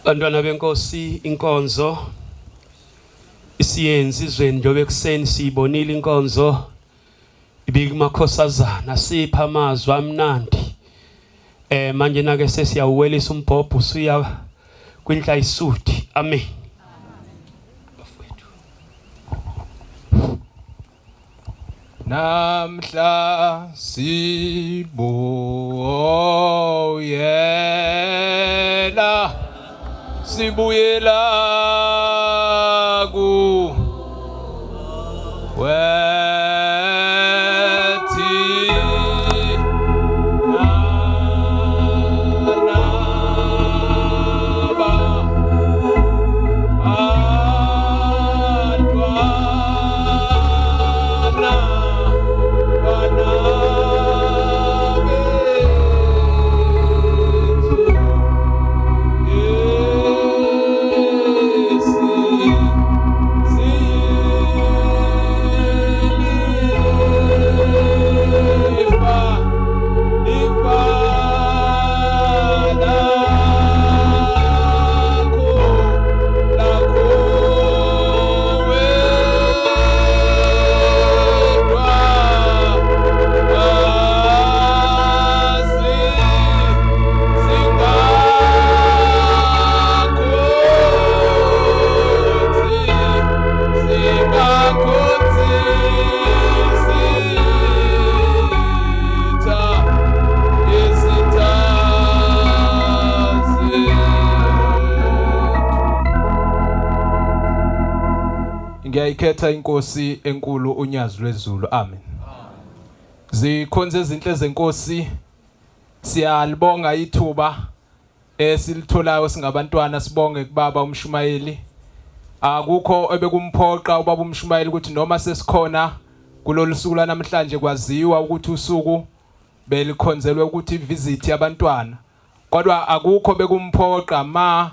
Bantwana benkosi, inkonzo isiyenzi izweni njobe kuseni siyibonile inkonzo ibika makhosazana sipha amazwi amnandi. Manje nake sesiyawuwelisa umbhobho usuya kwinhla isudi. Amen. Namhla sibuyela ku ngiyayikhetha inkosi enkulu unyazi lwezulu. Amen. Zikhonze izinhle zenkosi, siyalibonga ithuba esilitholayo singabantwana, sibonge kubaba uMshumayeli. Akukho ebekumphoqa ubaba uMshumayeli ukuthi noma sesikhona kulolu suku namhlanje kwaziwa ukuthi usuku belikhonzelwe ukuthi visit yabantwana, kodwa akukho bekumphoqa ma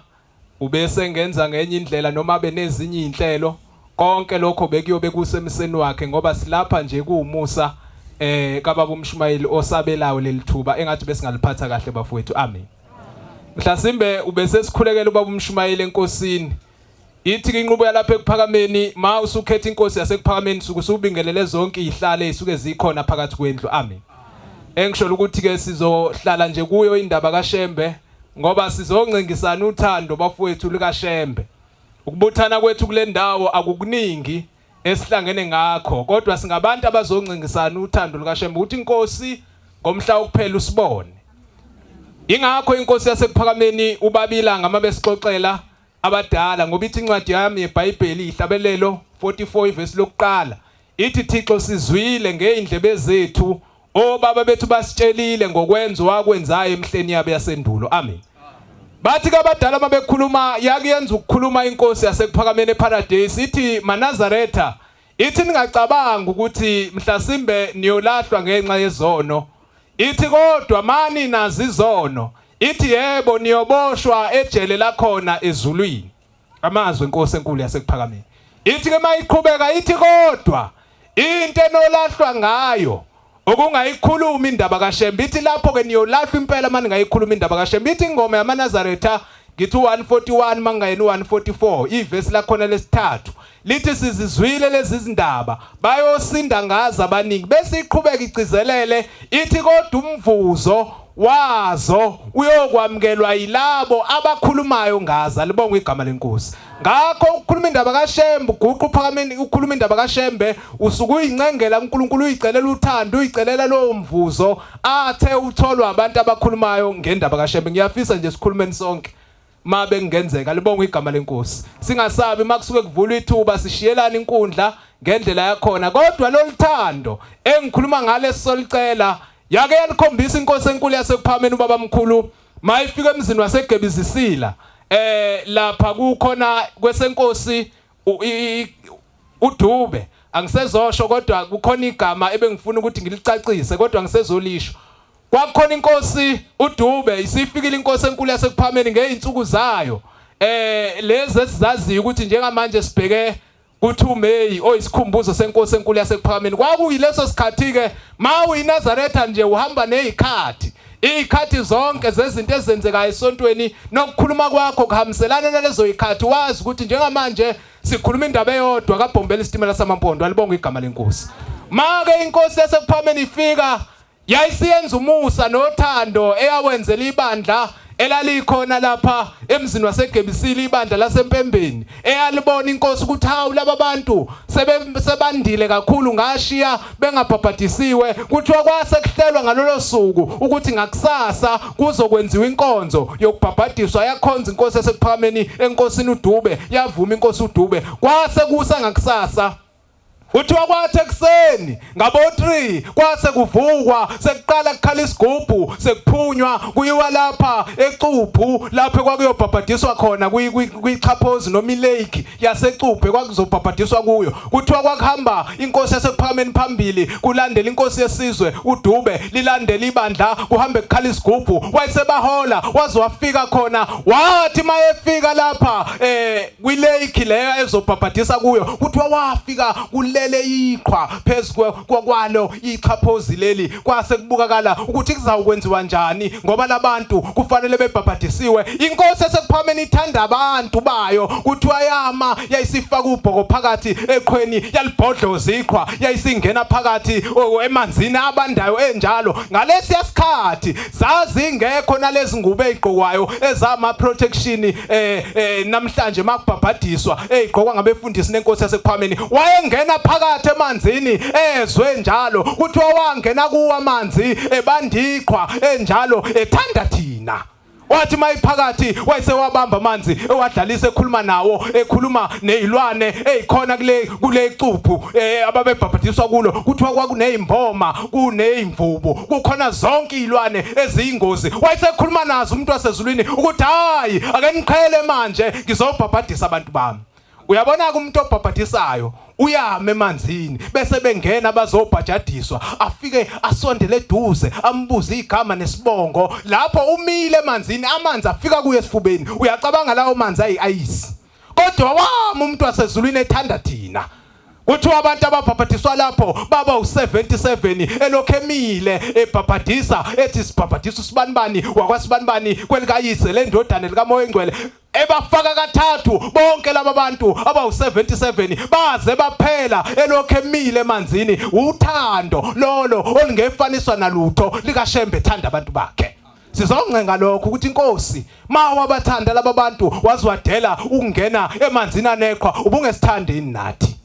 ubese ngenza ngenye indlela noma benezinye inhlelo. Konke lokho bekuyobe kusemseni wakhe ngoba silapha nje kuumusa kababa uMshumayeli osabelayo lelithuba engathi besingaliphatha kahle bafowethu. Amen. Mhlasimbe ubese sikhulekela ubaba uMshumayeli enkosini. Ithi inqubo yalapha ekuphakameni ma usukhetha inkosi yasekuphakameni suku subingelele zonke izihlale ezisuke zikhona phakathi kwendlu. Amen. Engisho ukuthi ke sizohlala nje kuyo indaba kaShembe ngoba sizoncengisana uthando bafowethu likaShembe. Ukubuthana kwethu kule ndawo akukuningi esihlangene ngakho, kodwa singabantu abazoncengisana uthando lukaShembe ukuthi inkosi ngomhla wokuphela usibone. Ingakho inkosi yasekuphakameni ubabila ngamabesixoxela abadala ngoba ithi incwadi yami yeBhayibheli ihlabelelo 44 ivesi lokuqala ithi Thixo sizwile ngeindlebe zethu obaba bethu basitshelile ngokwenza wakwenzayo emhleni yabo yasendulo. Amen. Bathi kabadala mabekhuluma yakuyenza ukukhuluma inkosi yasekuphakameni eParadise ithi maNazaretha ithi ningacabanga ukuthi mhlasimbe niyolahlwa ngenxa yezono. Ithi kodwa mani nazi izono. Ithi yebo niyoboshwa ejele lakhona ezulwini. Amazwi enkosi enkulu yasekuphakameni. Ithi ke mayiqhubeka ithi kodwa into enolahlwa ngayo okungayikhuluma indaba kaShembe. Ithi lapho ke niyolahlwa impela manje ngayikhuluma indaba kaShembe. Ithi ingoma yamaNazaretha ngithi 141 mangayeni 144 ivesi lakhona lesithathu lithi sizizwile lezi zindaba bayosinda ngazi abaningi bese iqhubeka igcizelele ithi kodwa umvuzo wazo uyokwamukelwa yilabo abakhulumayo ngazi. Alibonga igama lenkosi. Ngakho ukukhuluma indaba kaShembe uguqa uphakameni ukukhuluma indaba kaShembe usuku uyincengela uNkulunkulu uyicelela uthando uyicelela lo mvuzo athe utholwa abantu abakhulumayo ngendaba kaShembe. Ngiyafisa nje sikhulumeni sonke mabe ngenzeka. Libonga igama lenkosi. Singasabi makusuke kuvulwa ithuba sishiyelana inkundla ngendlela yakhona, kodwa lo luthando engikhuluma ngale solicela yake yalikhombisa inkosi enkulu yasekuphakameni ubaba mkhulu mayifika emzini waseGebizisila. Lapha kukhona kwesenkosi uDube. Angisezosho kodwa kukhona igama ebengifuna ukuthi ngilicacise kodwa ngisezolisho. Kwakukhona inkosi uDube isifikile inkosi enkulu yasekuphakameni ngeinsuku zayo. Lezi esizaziyo ukuthi njengamanje sibheke ku2 May oyisikhumbuzo senkosi enkulu yasekuphakameni. Kwakuyileso sikhathi ke ma uyiNazaretha nje uhamba nezikhathi ikhathi zonke zezinto ezenzekayo esontweni nokukhuluma kwakho kuhambiselana nalezo ikhathi wazi ukuthi njengamanje sikhuluma indaba eyodwa kaBhombela isitimela samampondo alibonga igama lenkosi. Make inkosi yasePhameni ifika yayisiyenza umusa nothando eyawenzela ibandla elalikhona lapha emzini waseGebisile ibandla lasempembeni eyalibona inkosi ukuthi hawu laba bantu sebandile kakhulu ngashiya bengabhabhadisiwe kuthiwa kwase kuhlelwa ngalolo suku ukuthi ngakusasa kuzokwenziwa inkonzo yokubhabhadiswa yakhonza inkosi yasePhameni enkosini uDube yavuma inkosi uDube kwase kusa ngakusasa uthiwa kwathi ekseni ngabo 3 kwase kuvukwa sekuqala kukhala isigubhu sekuphunywa kuyiwa lapha eCuphu lapho kwakuyobhabhadiswa khona kwichaphozi noma ilake yaseCuphu kwakuzobhabhadiswa kuyo kuthiwa kwakuhamba inkosi yasePhameni phambili kulandela inkosi yesizwe uDube lilandela ibandla kuhambe kukhala isigubhu wayesebahola waze wafika khona wathi mayefika lapha kwilake leyo ezobhabhadisa kuyo kuthiwa wafika lele iqhwa phezulu kwalo ichaphozi leli kwase kubukakala ukuthi kuzawukwenziwa njani ngoba labantu kufanele bebhabhadisiwe inkosi yasePhameni ithanda abantu bayo kuthiwa yama yayisifaka ubhoko phakathi eqhweni yalibhodloza iqhwa yayisingena phakathi emanzini abandayo enjalo ngalesi yasikhathi zazi ingekho nalezi ngubo ezigqokwayo ezama protection namhlanje makubhabhadiswa ezigqokwa ngabefundisi nenkosi yasePhameni wayengena phakathi emanzini ezwe njalo kuthiwa wangena kuwa amanzi ebandiqhwa enjalo ethanda thina wathi mayiphakathi wayesewabamba amanzi ewadlalisa ekhuluma nawo ekhuluma nezilwane ezikhona kule Cuphu ababebhabhadiswa kulo kuthiwa kwakunezimboma kunezimvubu kukhona zonke izilwane eziyingozi wayesekhuluma nazo umuntu wasezulwini ukuthi hayi ake niqhele manje ngizobhabhadisa abantu bami. Uyabona umuntu obhabhadisayo uyame emanzini bese bengena bazobhajadiswa afike asondele eduze ambuze igama nesibongo lapho umile emanzini amanzi afika kuye esifubeni uyacabanga lawo manzi ayisi kodwa wami umuntu wasezulwini ethanda thina kuthiwa abantu ababhabhadiswa lapho baba u77 elokhemile ebhabhadisa ethi sibhabhadisa usibanibani wakwasibanibani kwelikayise lendodana likaMoya Engcwele ebafaka kathathu bonke laba bantu abawu77 baze baphela elokhemile emanzini uthando lolo olungefaniswa nalutho likaShembe ethanda abantu bakhe. Sizoncenga lokho ukuthi inkosi mawabathanda laba bantu waziwadela ukungena emanzini aneqhwa ubungesithandini nathi.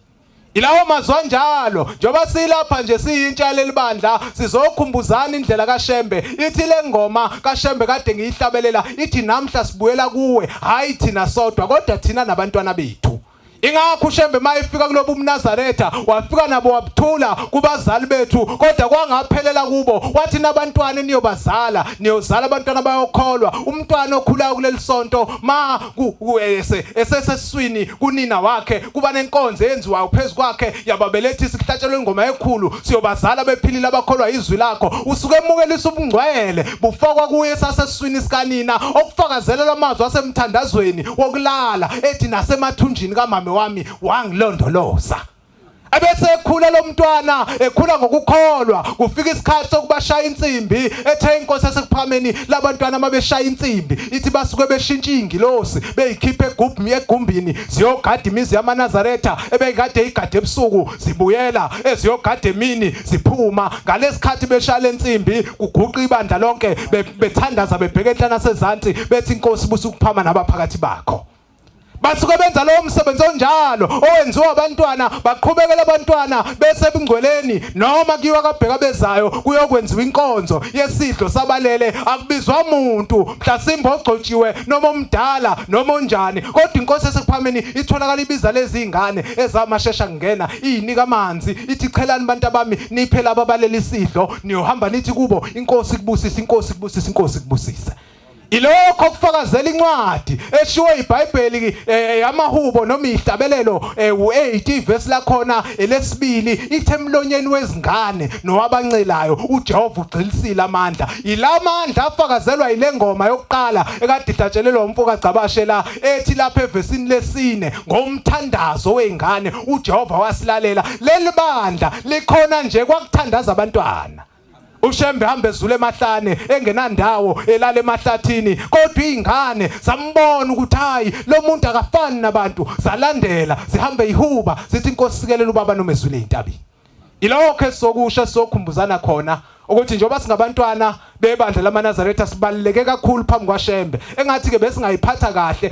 Ilawo mazwa njalo njoba silapha nje siyintsha lelibandla sizokhumbuzana indlela kaShembe ithi lengoma kaShembe kade ngiyihlabelela ithi namhla sibuyela kuwe hayi thina sodwa kodwa thina nabantwana bethu. Ingakho uShembe mayifika kulobu umNazaretha wafika nabo wabuthula kubazali bethu kodwa kwangaphelela kubo wathi nabantwana niyobazala niyozala abantwana bayokholwa umntwana okhulayo kuleli sonto ma eseseswini kunina wakhe kuba nenkonzo enziwayo phezulu kwakhe yababelethisa ihlatshelwe ingoma ekhulu siyobazala bephilile abakholwa izwi lakho usuke emukelisa ubungcwele bufakwa kuye saseswini sikanina okufakazela lamazwi asemthandazweni wokulala ethi nasemathunjini kamama wami wangilondoloza ebese ekhula lo mntwana ekhula ngokukholwa kufika isikhathi sokubashaya insimbi ethe inkosi yasePhameni labantwana mabeshaya insimbi ithi basuke beshintsha ingilosi beyikhiphe egumbini ziyogada imizi yamaNazaretha ebeyikade igade ebusuku zibuyela eziyogada emini ziphuma ngalesikhathi beshaya insimbi kuguqa ibandla lonke bethandaza bebheke enhlana sezantsi bethi inkosi busukuphama nabaphakathi bakho. Basuke benza lo msebenzi onjalo owenziwa abantwana baqhubekela abantwana bese ebungcweleni noma kiwa kabheka bezayo kuyokwenziwa inkonzo yesidlo sabalele akubizwa umuntu mhlasimbe ogcotshiwe noma omdala noma onjani kodwa inkosi yasePhameni itholakala ibiza lezi ingane ezamashesha kungena iyinika amanzi ithi chelani bantu abami niphela ababaleli isidlo niyohamba nithi kubo inkosi kubusisa inkosi kubusisa inkosi kubusisa. Ilokho kufakazela incwadi eshiwe iBhayibheli yamahubo noma ihlabelelo u8 verse la khona elesibili ithi emlonyeni wezingane nowabancelayo uJehova ugxilisile amandla ilamandla afakazelwa ile ngoma yokuqala ekade idatshelelwa umfoka Gcabashe la ethi lapha evesini lesine ngomthandazo weingane uJehova wasilalela leli bandla likhona nje kwakuthandaza abantwana uShembe hamba ezule emahlane engenandawo elala emahlathini kodwa izingane zambona ukuthi hayi lo muntu akafani nabantu zalandela zihambe ihuba zithi inkosi sikelela ubaba noma ezule izintabini ilokho esokusho esokhumbuzana khona ukuthi njengoba singabantwana bebandla lamaNazaretha sibaluleke kakhulu phambi kwaShembe engathi ke besingayiphatha kahle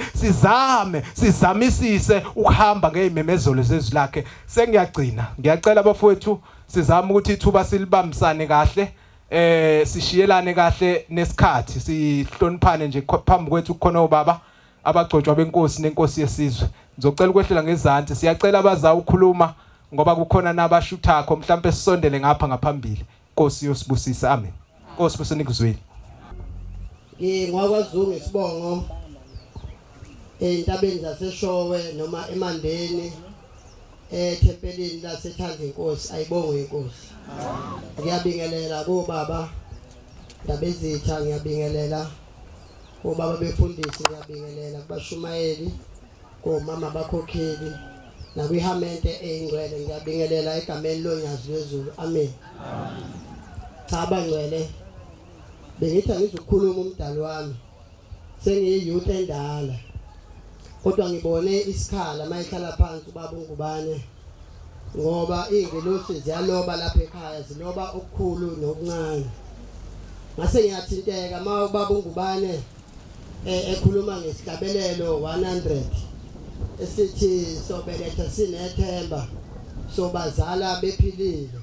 sizamisise ukuhamba ngeimemezelo zezwi lakhe sengiyagcina ngiyacela bafowethu sizama ukuthi ithuba silibambisane kahle sishiyelane kahle nesikhathi sihloniphane nje phambi kwethu khona obaba abagcotshwa benkosi nenkosi yesizwe ngizocela ukwehlela ngezansi siyacela abaza ukukhuluma ngoba kukhona nabashuthakho mhlambe sisondele ngapha ngaphambili Nkosi yosibusisa amen Nkosi busenikuzweni ngikwaZulu ngesibongo entabeni zaseshowe noma emandeni ethempelini lasethanda inkosi ayibonge inkosi ngiyabingelela kubaba ndabezitha ngiyabingelela kubaba befundisi ngiyabingelela kubashumayeli komama bakhokheli nakwihamente engcwele ngiyabingelela egameni lonyazi lwezulu amen cha bangcwele bengithi ngizokhuluma umdali wami sengiyiyouth endala kodwa ngibone isikhala mayikhala phansi ubaba uNgubane ngoba ingelosi ziyaloba lapha ekhaya ziloba okukhulu nokuncane ngase ngiyathinteka ma ubaba uNgubane ekhuluma ngesihlabelelo 100 esithi sobeletha sinethemba sobazala bephilile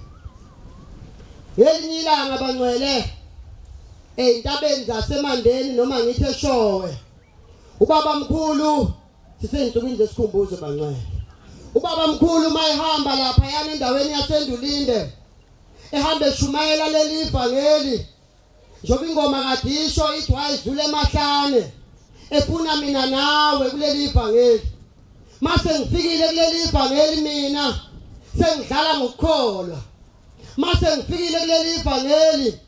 ngelinye ilanga bangcwele eintabeni zasemandeni noma ngithi eshowe ubaba mkhulu sisensukwini zesikhumbuzo bangcwele ubaba mkhulu mayihamba lapha yana endaweni yaseNdulinde ehamba eshumayela leli ivangeli njoba ingoma kadisho ithi wayizule emahlane efuna mina nawe kuleli ivangeli mase ngifikile kuleli ivangeli mina sengidlala ngokukholwa mase ngifikile kuleli ivangeli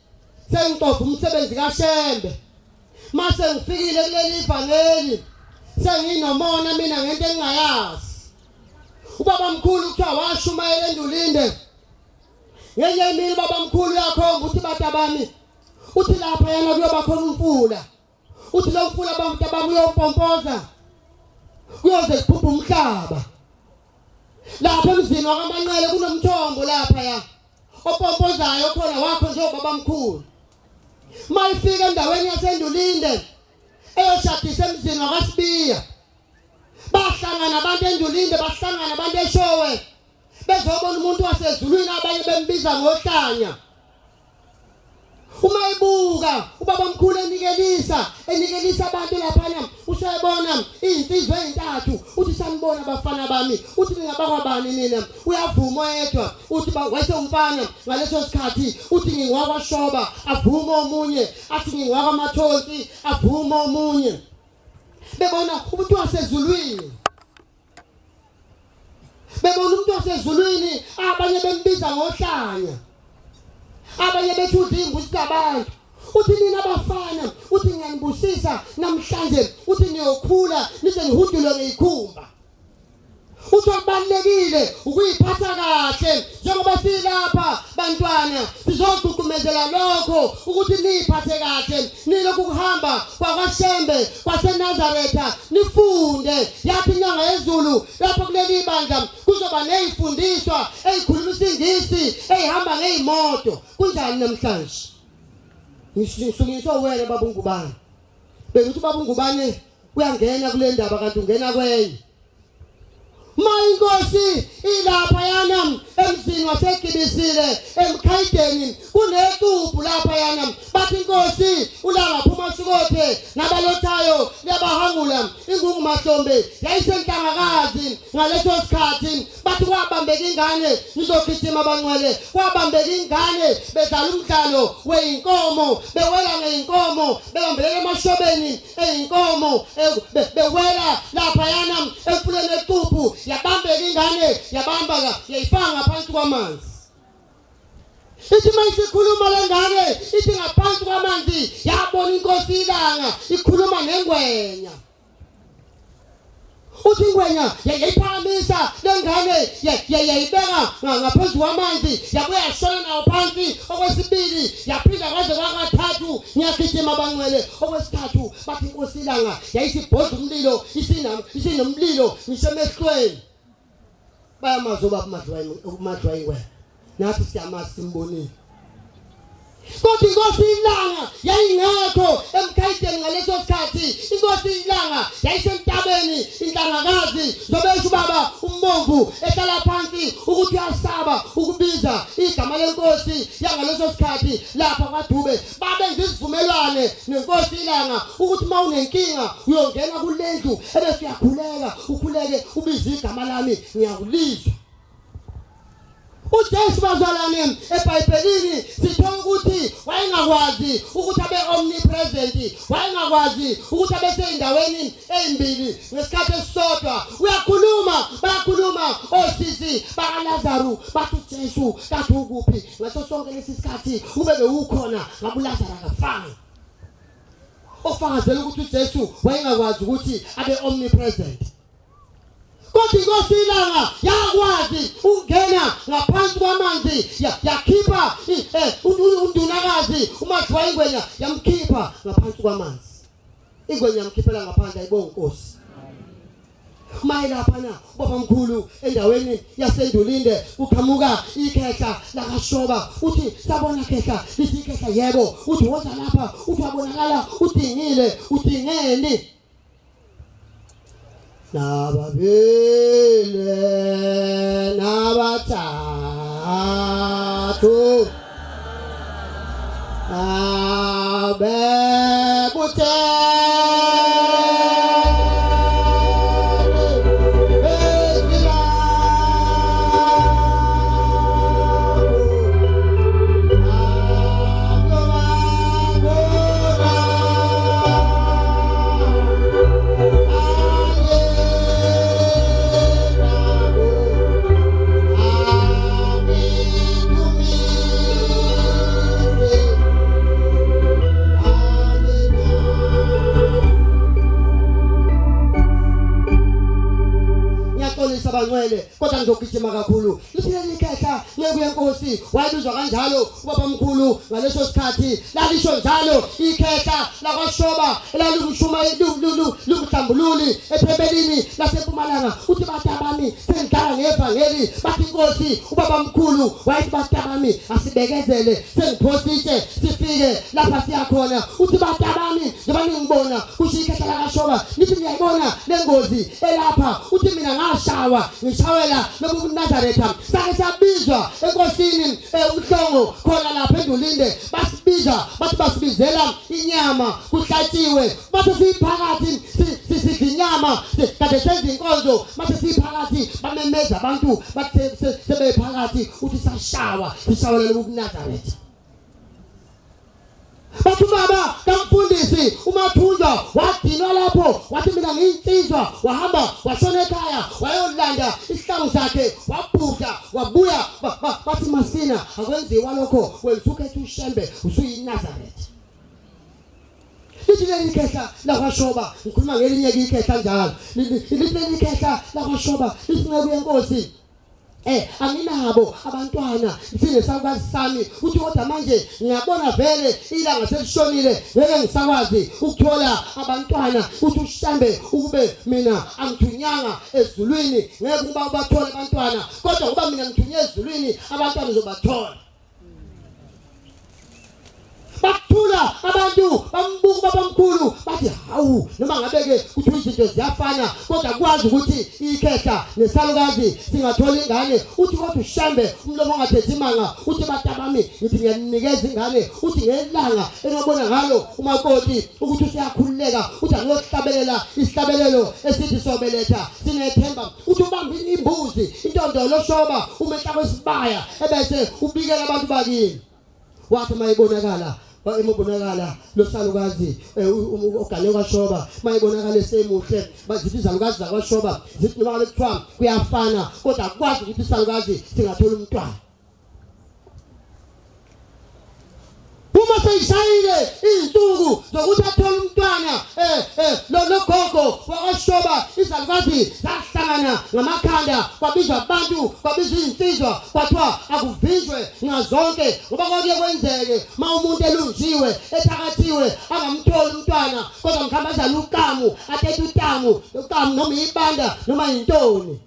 sengixoxa umsebenzi kaShembe mase ngifikile kuleli ivangeli senginomona mina ngento engingayazi ubaba mkhulu kuthiwa washumayela eNdulinde ngenye imini baba mkhulu uyakhomba uthi batabami uthi lapha yana kuyoba khona umfula uthi lo mfula batabami uyompompoza kuyoze kuphuphe umhlaba lapha emzini wakaManqele kunomthombo lapha ya opompozayo khona wakho nje ubaba mkhulu mayifika endaweni yaseNdulinde eyoshadisa emzini wakaSibiya bahlangana abantu eNdulinde bahlangana abantu eShowe bezobona umuntu wasezulwini abanye bembiza ngohlanya uma ibuka ubaba mkhulu enikelisa abantu laphana usayibona insizwe ezintathu uthi sanibona abafana bami uthi ningabakwabani nina uyavuma yedwa uthi wayese umfana ngaleso sikhathi uthi ngingwakwaShoba avuma omunye athi ngingwakwaMathonsi avuma omunye bebona umuntu wasezulwini abanye bembiza ngohlanya abanye bethi udimbusi zabantu uthi nina abafana uthi ngiyanibusisa namhlanje uthi niyokhula nize nihudulwe ngeyikhumba uthi kubalekile ukuyiphatha kahle njengoba silapha bantwana sizoguqumezela lokho ukuthi niyiphathe kahle nilokhu kuhamba kwaShembe kwaseNazaretha nifunde yathi inyanga yezulu lapha kuleli bandla kuzoba nezifundiswa ezikhuluma isingisi ezihamba ngezimoto kunjani namhlanje ngisungisa wena baba uNgubane bekuthi baba uNgubane uyangena kule ndaba kanti ungena kwenye Mayinkosi ilapha yana emzini waseGibisile emkhayideni kuneqhubu lapha yana bathi inkosi ulanga phuma sikothe nabalothayo liyabahangula ingungumahlombe yayisenhlangakazi ngaleso sikhathi bathi kwabambeka ingane nizogijima abangcwele kwabambeka ingane bedlala umdlalo weinkomo bewela ngeinkomo behambelele emashobeni einkomo bewela lapha yana emfuleni eqhubu yabambeka ingane yabamba yayifanga ngaphansi kwamanzi ithi mayisikhuluma lengane ithi ngaphansi kwamanzi yabona inkosi ilanga ikhuluma nengwenya uthi ingwenya yayiphakamisa lengane yayibeka ngaphezu kwamanzi yabuya yashona nawo phansi okwesibili yaphinda kaze kwakathathu ngiyagijima abangcwele okwesithathu bathi inkosi ilanga yayisibhodla umlilo isinomlilo ngisemehlweni bayamazoba kumadwayingwe nathi siyamazi simbonile kodwa inkosi ilanga yayingekho emkhayideni ngaleso sikhathi inkosi ilanga yayisentabeni inhlangakazi zobesha ubaba umbomvu ehlala phansi ukuthi uyasaba ukubiza igama lenkosi yangaleso sikhathi lapha kwaDube babenza isivumelwane nenkosi ilanga ukuthi mawunenkinga uyongena kulendlu ebese uyakhuleka ukhuleke ubize igama lami ngiyakulizwa uJesu bazalwane eBhayibhelini sithola ukuthi wayengakwazi ukuthi abe omnipresent wayengakwazi ukuthi abe seyindaweni ezimbili ngesikhathi esisodwa bayakhuluma osisi bakaLazarus bathi uJesu kathi ukuphi ngaso sonke lesi sikhathi ube bewukhona ngabe uLazarus akafanga ofakazela ukuthi uJesu wayengakwazi ukuthi abe omnipresent kodwa inkosi ilanga yakwazi ukungena ngaphansi kwamanzi yakhipha undunakazi umadwa ingwenya yamkhipha ngaphansi kwamanzi ingwenya yamkhiphela ngaphandle ayibonga inkosi mayelapha na babamkhulu endaweni yasendulinde uqhamuka ikhehla lakaShoba uthi sabona khehla lithi ikhehla yebo uthi woza lapha uthi wabonakala udingile udingeni nababile nabathathu abekuthe abangcwele kodwa ngizogijima kakhulu liphile ikhehla ngeku yenkosi wayibizwa kanjalo ubabamkhulu ngaleso sikhathi lalisho njalo ikhehla lakwaShoba elalikushuma lukuhlambululi ephebelini laseMpumalanga uthi batabami sengidlala ngevangeli bathi inkosi ubabamkhulu wayithi batabami asibekezele sengiphosithe sifike lapha siyakhona uthi batabami njengoba ningibona kusho ikhehla lakaShoba nithi ngiyayibona lengozi elapha uthi mina ngashawa ngishawela nobuNazaretha sake sabizwa enkosini umhlongo khona lapha endulinde basibiza bathi basibizela inyama kuhlatshiwe bathi siphakathi sisidla inyama kade senza inkonzo bathi siphakathi bamemeza abantu bathi sebephakathi uthi sishawela nobuNazaretha bathi baba kamfundisi umathunjwa wadinwa lapho wathi mina ngiyinsizwa wahamba washona ekhaya wayolanda isihlangu sakhe wabhuda wabuya bathi masina akwenziwa lokho wenzuka ethi ushembe usuyinazaretha lithi leli khehla lakwaShoba ngikhuluma ngelinye ikhehla njalo lithi leli khehla lakwaShoba lisinceku yenkosi anginabo abantwana sine sakwazi sami uthi kodwa manje ngiyabona vele ilanga selishonile ngeke ngisakwazi ukuthola abantwana uthi ushambe ukube mina angithunyanga ezulwini ngeke kuba ubathola abantwana kodwa kuba mina ngithunye ezulwini abantwana uzobathola bathula abantu bambuka babamkhulu bathi hawu noma ngabe ke kuthi izinto ziyafana kodwa kwazi ukuthi ikhehla nesalukazi singathola ingane uthi kodwa ushambe umlomo ongathethi imanga uthi batabami ngithi ngiyanikeza ingane uthi ngelanga engabona ngalo umakoti ukuthi usiyakhululeka uthi angiyohlabelela isihlabelelo esithi sobeletha sinethemba uthi ubamba imbuzi intondolo Shoba umehla kwesibaya ebese ubikela abantu bakini wathi mayibonakala emobonakala losalukazi ogane kwaShoba mayibonakala esemuhle bazithi izalukazi zakwaShoba zithi noma bekuthiwa kuyafana kodwa akwazi ukuthi isalukazi singathola umntwana uma seyishayile izinsuku zokuthi athola umntwana lo gogo wakwaShoba izalukazi kwathi sahlangana ngamakhanda kwabizwa abantu kwabizwa insizwa kwathiwa akuvinjwe ngazonke ngoba kwakuye kwenzeke umuntu elunjiwe ethakathiwe angamtholi umntwana kodwa mkhambazana uqamu athethe uqamu noma ibanda noma intoni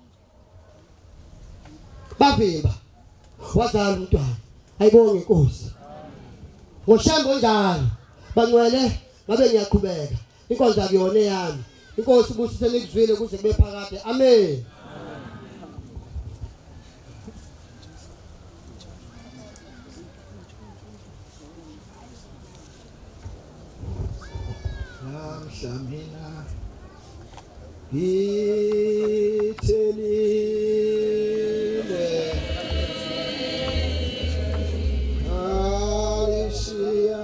bavimba wazala umntwana ayibonge inkosi ngoshambo njalo bangcwele ngabe ngiyaqhubeka inkonzo akuyona yami inkosi busise nikuzwile kuze kube phakade amen Lamhlamina ithelile Alicia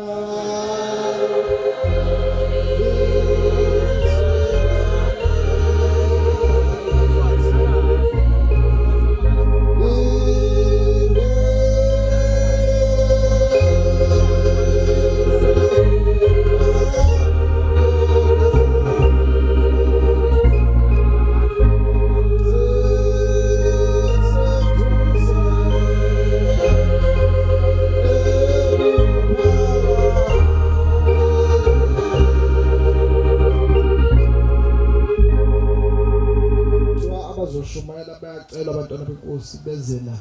Shumayela bayacela abantwana benkosi beze la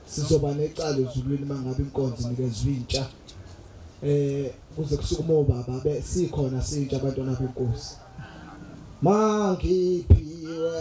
sizoba necala ezulwini mangabe inkonzo nikezwe intsha kuze kusukume obaba besikhona sintsha abantwana benkosi mangiphiwe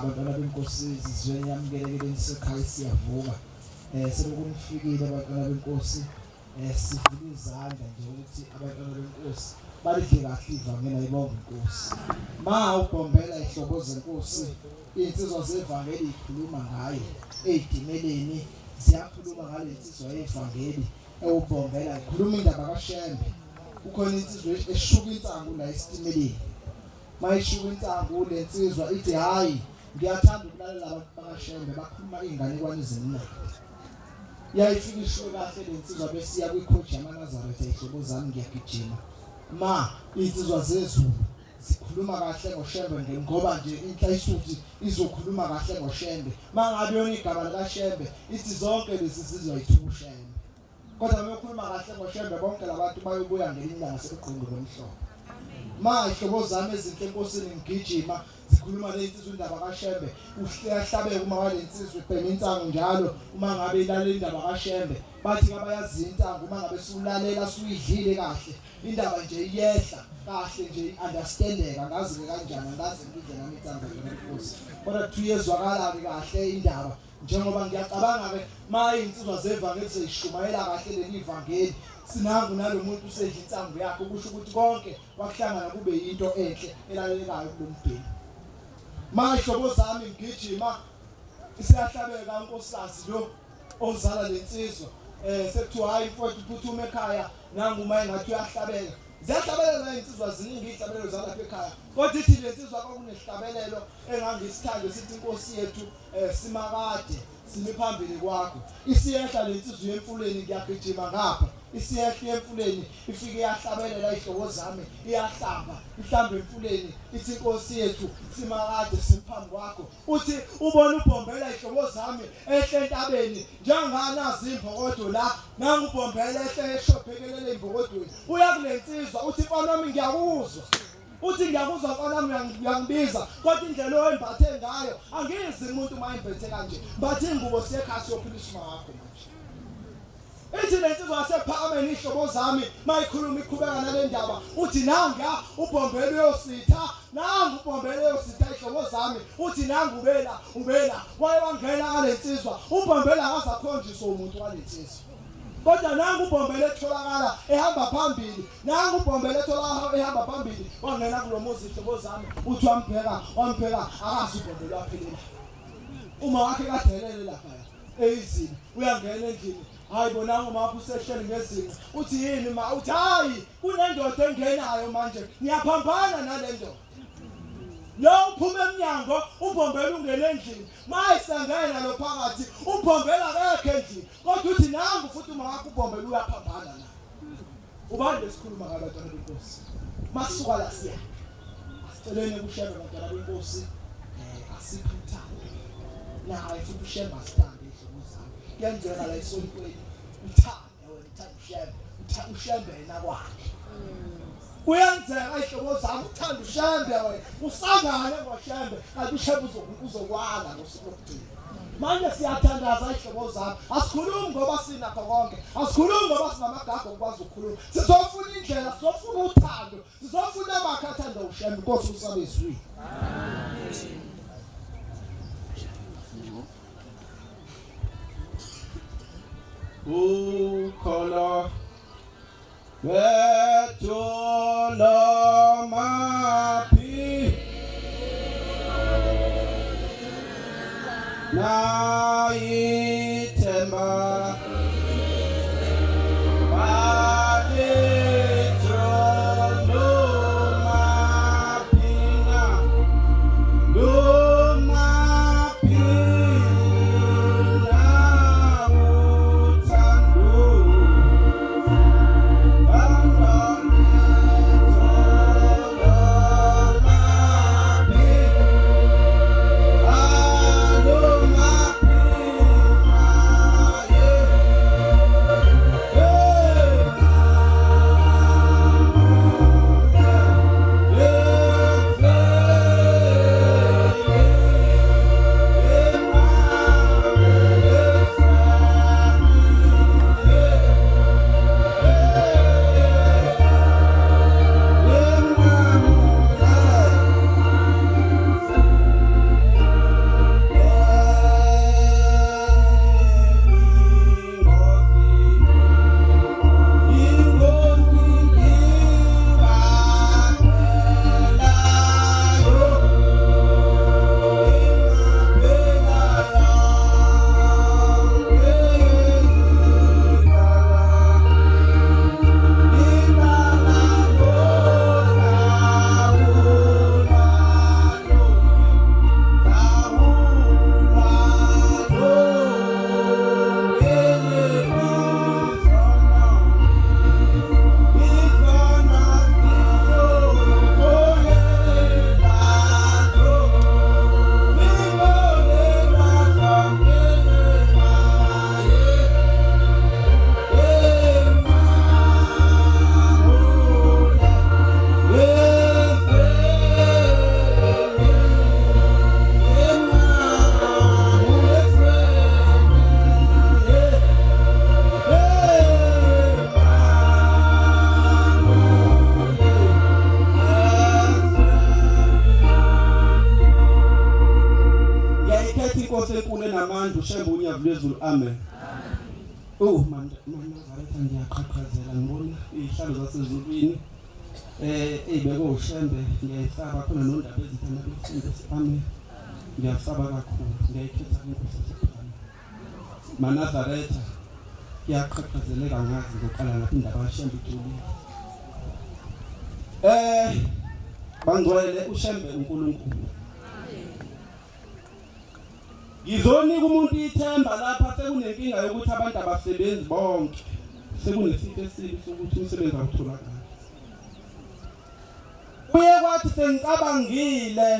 abantwana benkosi izizweni yamkelekile sekhaya siyavuka sekunifikile abantwana benkosi sivule izandla nje ukuthi abantwana benkosi balidle kahle ivangeli ayibonga inkosi ma ubhombela ihlobo zenkosi insizwa zevangeli ikhuluma ngayo ezidimeleni ziyakhuluma ngale insizwa yevangeli ewubhombela ikhuluma indaba kaShembe ukhona insizwa eshuka insangu la esitimeleni mayishuka insangu lensizwa ithi hayi ngiyathanda ukulalela abantu bakaShembe bakhuluma inganekwane eziningi yayifika ishuka kahle lensizwa bese iya kwiCoach yamaNazaretha ihlobo zami ngiyagijima ma insizwa zezulu zikhuluma kahle ngoShembe ngoba nje inhlayisuthi izokhuluma kahle ngoShembe mangabe yona igama likaShembe ithi zonke lezi sizizwa yithuka uShembe kodwa mekhuluma kahle ngoShembe bonke labantu bayobuya ngelinyanga seqondo lomhlobo ma ihlobo zami ezinhle enkosini ngigijima zikhuluma lensizwe indaba kaShembe uhlahlabeke uma walensizwe ibheka insangu njalo uma ngabe ilalela indaba kaShembe bathi abayazi insangu uma ngabe sulalela suyidlile kahle indaba nje iyehla kahle nje understandeka ngazi kanjani ngazi ngidle nami insangu lenkosi kodwa tuyezwakala kahle indaba njengoba ngiyacabanga ke ma insizwa zevangeli seyishumayela kahle leli ivangeli sinangu nalomuntu usedla insangu yakhe ukusho ukuthi konke wakuhlangana kube into enhle elalelekayo kulombheni ma ihlobo zami ngigijima isiyahlabeka unkosikazi lo ozala lensizwa sekuthiwa hayi mfowethu uphuthume ekhaya nangu uma engathi uyahlabeka ziyahlabela insizwa ziningi ihlabelelo zalapha ekhaya kodwa ithi lensizwa kwakunehlabelelo engangisithando sithi inkosi yethu simakade simi phambili kwakho isiyehla lensizwa yemfuleni ngiyagijima ngapha isiyehla emfuleni ifike yahlabelela ihlobo zami iyahlamba ihlamba emfuleni ithi inkosi yethu simakade simphambi kwakho uthi ubona ubhombela ihlobo zami ehle entabeni njenganazi imbokodo la nangu ubhombela ehle eshophekelele imbokodweni uyakulensizwa uthi mfana wami ngiyakuzwa uthi ngiyakuzwa mfana uyangibiza kodwa indlela oyimbathe ngayo angizi umuntu mayimbethe kanje bathi ingubo siyekhasi yophilisa ngakho manje ithi lensizwa yasephakameni ihlobo zami mayikhuluma iqhubeka nale ndaba uthi nanga ubhombele uyositha nanga ubhombele uyositha ihlobo zami uthi nanga ubela waye wangena ngalensizwa ubhombele akasakhonjiswa umuntu walensizwa kodwa nanga ubhombele etholakala ehamba phambili nanga ubhombele etholakala ehamba phambili wangena kulomuzi ihlobo zami uthi wampeka akazi ubhombele waphelela uma wakhe kadelele lapha eyizini uyangena endlini hayi bona uma usehleli ngezinga uthi yini ma uthi hayi kunendoda engenayo manje ngiyaphambana nale ndoda lo uphume eminyango ubhombele ungena endlini mayisangena lo phakathi ubhombele akekho endlini kodwa uthi nangu futhi uma wakho ubhombele uyaphambana na ubani lesikhuluma ngabantwana benkosi masuka la siya asiceleni ukusheba abantwana benkosi asiphuthayo naye futhi usheba stand yenzeka la isontweni uthanda wena uthanda ushembe yena kwakhe uyenzeka ihlobo zami uthanda ushembe wena usangane ngoshembe kanti ushembe uzokwala ngosikugcina manje siyathandaza ihlobo zami asikhulumi ngoba sinakho konke asikhulumi ngoba sinamagaga okwazi ukukhuluma sizofuna indlela sizofuna uthando sizofuna amakhathanda ushembe inkosi usabe izwi ukhola bethola maphi nayithemba ushembe unyavulezulu amen manje Nazaretha ngiyaqhaqhazela ngibona ihlalo zasezulwini eyibeke ushembe ngiyayisaba khona nondaba ezithanda befundisi amen ngiyasaba kakhulu ngiyayikhetha inkosi esiphana Nazaretha ngiyaqhaqhazeleka ngazi ngoqala lapha indaba yashembe ijulile bangcwele ushembe uNkulunkulu Ngizoni kumuntu ithemba lapha sekunenkinga yokuthi abantu abasebenzi bonke sekunesifo esibi sokuthi umsebenzi awutholakala Kuye kwathi sengicabangile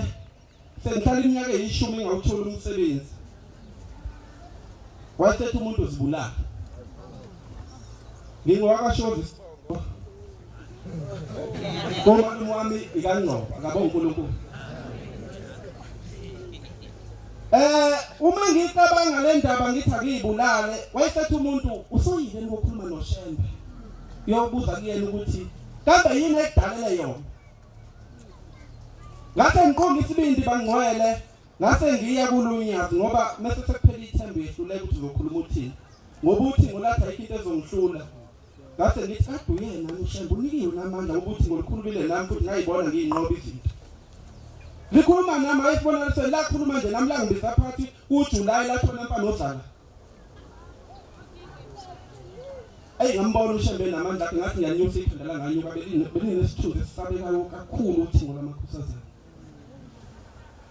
sengihlala iminyaka eyishumi ngawuthola umsebenzi wasethi umuntu uzibulala Ngingwakashoza isibongo Ngomalume wami ikaNgcobo akabonga uNkulunkulu. Uma ngicabanga le ndaba ngithi akuyibulale wayesethi umuntu usuyile ngokukhuluma noShembe uyobuza kuyena ukuthi kambe yini ekudalele yona. Ngase ngiqonga isibindi bangcwele ngase ngiya kulunyazi ngoba mase sekuphela ithemba yehluleka ukuthi uzokhuluma uthini ngoba uthi ngolatha ikinto ezomhlula. Ngase ngithi kade uyena uShembe unikiwe namandla ukuthi ngolikhulumile nami futhi ngayibona ngiyinqoba izinto. Likhuluma nami ayifona lese la khuluma nje nami la ngibiza phakathi kuJuly la khona mfana odlala. Ngambona uShembe namandla akhe ngathi ngiyanyusa ikhanda la nganyuka belinesithunzi esisabekayo kakhulu uthingo lamakhosazana.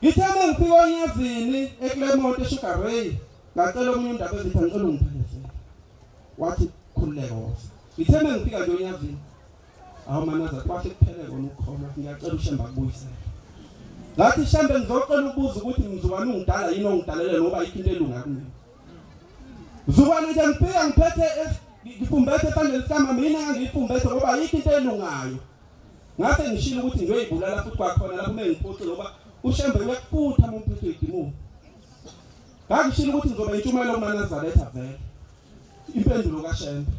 Ngitheme ngifika onyazini eClermont eSugar Ray ngacela omunye indaba ezithi ngicela ungiphelezele. Wathi khululeka wona. Ngitheme ngifika nje onyazini. Awu manaza kwathi kuphele kona ukukhoma ngiyacela uShembe akubuyisele. Ngathi Shembe ngizocela ukubuza ukuthi ngizubani ungidala yini ongidalele ngoba ayikho into elunga kimi. Ngizubani nje ngifika ngiphethe ngifumbethe esandleni sami mina ngifumbethe ngoba ayikho into elungayo. Ngase ngishilo ukuthi ngiyoyibulala futhi kwakhona lapho mengiphoxe ngoba uShembe uyakufutha umphetho edimu. Ngakishilo ukuthi ngizoba intshumayelo kuManazaretha vele. Impendulo kaShembe.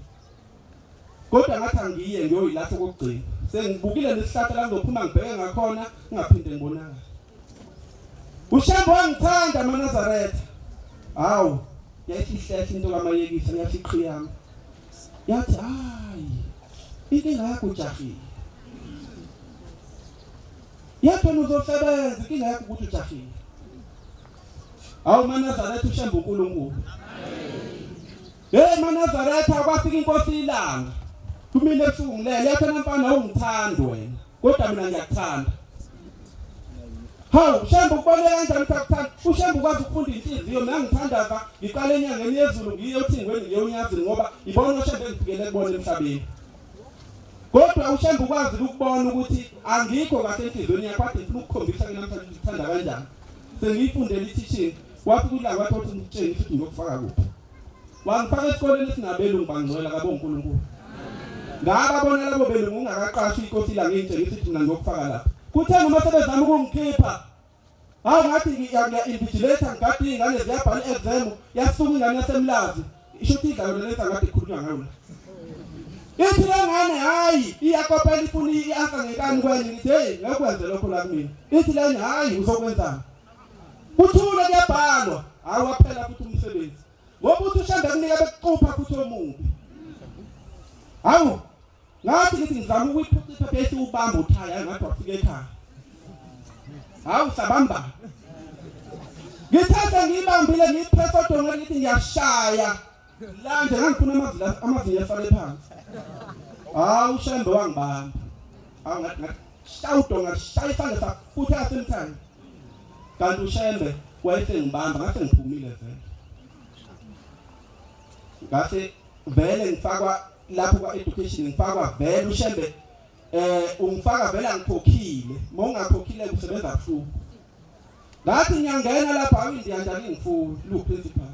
Kodwa ngathi angiye ngiyoyilahla kokugcina. Sengibukile nesihlahla la ngizophuma ngibheke ngakhona ngingaphinde ngibonanga. uShembe wangithanda Manazaretha. Hawu, yayihlehla into kaMayekisa yafiqhi yami. Yathi hayi, inkinga yakho ujafile. Yathi uzosebenza inkinga yakho ukuthi ujafile. Hawu Manazaretha uShembe uNkulunkulu. Manazaretha kwafika inkosi ilanga. Kumina esungilele yathi namfana awungithandi wena. Kodwa mina ngiyakuthanda. Hawu Shembe ukubona kanjani ukuthanda? uShembe ukwazi ukufunda inhliziyo mina ngithandaza ngiqala enyangeni yezulu ngiyothingweni ngiyonyazi ngoba ibona uShembe ngifikele kubona emhlabeni. Kodwa uShembe ukwazi ukubona ukuthi angikho kahle enhlizweni yakho kade ngifuna ukukhombisa ke namhlanje ngithanda kanjani. Sengiyifundele i-teaching wafika ulanga wathi ngitshela futhi ngiyokufaka kuphi. Wangifaka esikoleni esingabelungu bangcwela kabonga uNkulunkulu. Ngababona labo belungu ungakaqashwa inkosi la ngiyitshela ukuthi mina ngiyokufaka lapha. Kuthe noma sebezama ukungikhipha. Hawu ngathi ngiya-invigilator ngikade ingane ziyabhala i-exam yasuka ingane yasemlazi. Isho ukuthi idlalo leza ngade ikhulunywa ngayo la. Ithi le ngane hayi iyakopela ifuna i-answer ngekani kwenye ngithi hey ngekwenze lokho la kumina. Ithi le hayi uzokwenzani? Kuthule kuyabhalwa. Hawu waphela futhi umsebenzi. Ngoba uthi uShembe kunika bekuqupha futhi omubi. Hawu ngathi ngithi ngizama ukuyiphuca iphepha esiubamba uthaya ngathi wafika ekhaya. Hawu sabamba. Ngithatha ngiyibambile ngiyipress odongwe ngithi ngiyashaya. La nje ngangifuna amazinyo asale phansi. Hawu uShembe wangibamba. Hawu ngathi shawudonga shaya isandla safuthi asemthani. Kanti uShembe wayesengibamba ngase ngiphumile vele. Ngase vele ngifakwa lapho kwa-education ngifakwa vele uShembe ungifaka vele angikhokhile mawungakhokhile kusebenza kuhlupho. Ngathi ngiyangena lapha awuNdiya njani ngifuni lu principal.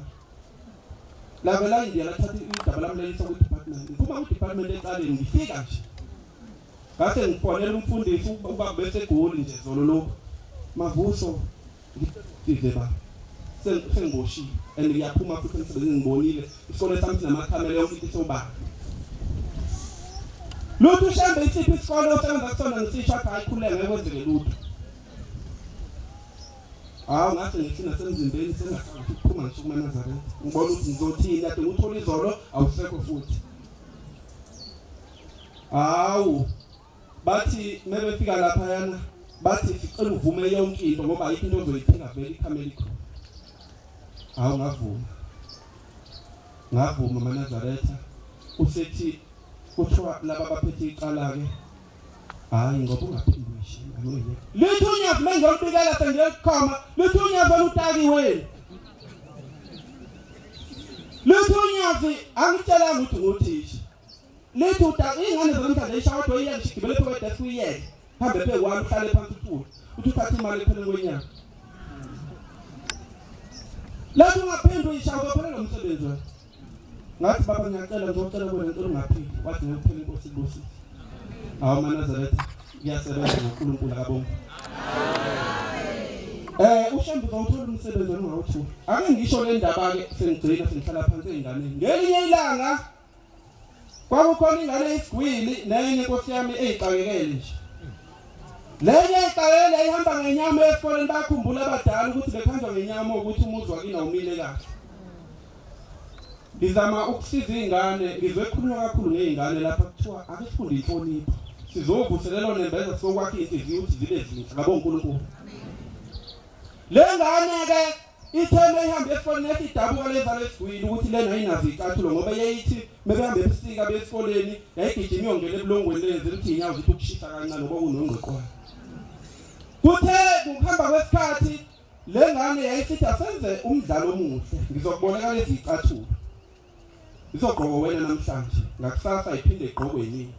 La vela iNdiya lathatha idaba lami lelisa ku-department. Ngiphuma ku-department ecaleni ngifika nje. Ngase ngifonela umfundisi ukuba bese eGoli nje zolo lokho. Mavuso ngize ba. Sengiboshile and ngiyaphuma futhi emsebenzini ngibonile isikole sami sinamakhamera yonke soba. Lutho uShembe isiphi isikole osebenza kusona ngisisho athi ayikhuleke ngekwenzeke lutho. Hawu ngathi ngithina semzimbeni sengathi ukuphuma ngisho kuManazaretha. Ngibona ukuthi ngizothini kade ngithola izolo awusekho futhi. Hawu bathi mebefika lapha yana bathi sicela uvume yonke into ngoba ayikho into ozoyiphika vele ikhamera ikhona. Hawu ngavuma Manazaretha usethi kuthiwa laba baphethe icala ke hayi ngoba ungaphindisha ngoye lithunyazwe mengiyobikela sengiyokhoma lithunyazwe utakiweni lithunyazwe angitshelanga ukuthi ngothisha lithi ingane zamhlanje ishawuthi oyiyangishigibele phakathi desk uyeke hambe phe kwami uhlale phansi uthule uthi uthatha imali ephela kwenyanga lapho ungaphindwa ishawuthi phela umsebenzi wakhe. Ngathi baba ngiyacela ngizocela kuwena ngicela ungaphindi wathi ngikuphela inkosi kubusisi. Hawu Manazaretha kuyasebenza ngoNkulunkulu akabonga. Ushambu zawuthola umsebenzi ongawuthola. Ake ngisho le ndaba ke sengigcina sengihlala phansi einganeni. Ngelinye ilanga kwakukhona ingane esigwili nenye inkosi yami ezixakekele nje. Lenye ixakekele ihamba ngenyama esikoleni bakhumbula abadala ukuthi bekhanjwa ngenyama ukuthi umuzi wakina umile kahle. Ngizama ukusiza izingane, ngizokhuluma kakhulu ngeingane lapha kuthiwa akufunda inhlonipho. Sizovuselelwa nembeza sokwakha inhliziyo ukuthi zibe zinhle ngabonga uNkulunkulu. Lengane ke itheme ihambe esikoleni esidabuka leza lesigwili ukuthi lena ayinazi icathulo ngoba yayithi mebehambe ebusika besikoleni yayigijima iyongena ebulongweni lenze ukuthi inyawo zithi ukushisa kancane ngoba kunongqeqwa. Kuthe ukuhamba kwesikhathi lengane yayisithi asenze umdlalo omuhle ngizokuboneka lezi icathulo. Ngizogqoka wena namhlanje ngakusasa iphinde igqokwe yini.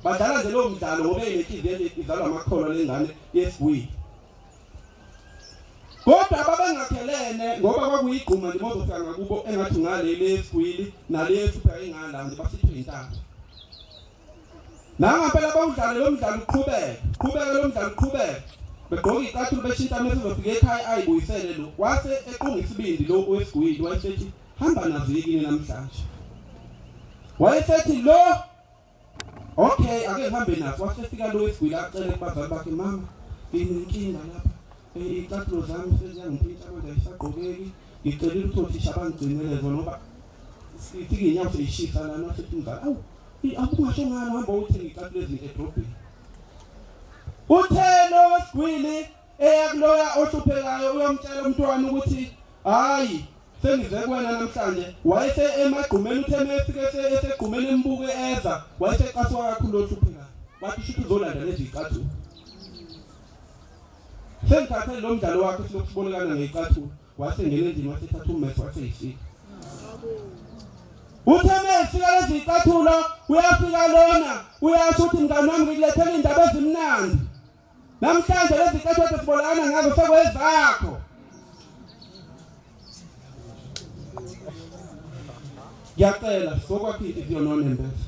Badlala nje lo mdlalo ngoba inenhliziyo izalwa amakhono lengane yesigwili. Kodwa babengakhelene ngoba kwakuyigquma nje mozofika ngakubo engathi ngale lesigwili naleso phela engala nje basithe intaba. Nangaphela bawudlale lo mdlalo uqhubeke lo mdlalo uqhubeke. Begqoka icathulo beshintsha mase bafika ekhaya ayibuyisele lo. Wase equnga isibindi lo wesigwili wayesethi hamba nazikini namhlanje. Wayesethi lo okay ake ngihambe naso wasefika lo wesigwili acele kubazali bakhe mama inkinga lapha. Icathulo zami seziyangiphintsha manje ayisagqokeki. Ngicela ukuthi othisha bangigcinele zona ngoba sifike inyawo seyishisa lana sethi ngala awu akungasho ngani uhamba uthenga icathulo ezinhle edrobheni. Uthe lo wesigwili eyakuloya ohluphekayo uyamtshela umntwana ukuthi hayi sengize kuwena namhlanje. Wayese emagqumeni uthe mefike esegqumeni embuke eza wayeseqaswa kakhulu ohluphekayo. Wathi shithi uzolanda lezi icathulo. Sengithathe lo mdlalo wakhe silokubonakala ngecathulo wasengena endlini wasethatha ummese waseyifika. Uthe mefika lezi icathulo uyafika lona uyasho ukuthi mngani wami ngikulethele indaba ezimnandi. Namhlanje lezi icathulo sesibolana ngazo sekwezakho. Ngiyacela sokwakha inhliziyo nonembeza.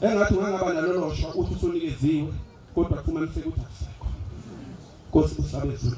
Engathi ungangaba naloloshwa uthi usunikeziwe kodwa kufumanise ukuthi akusekho. Nkosi usabe zulu.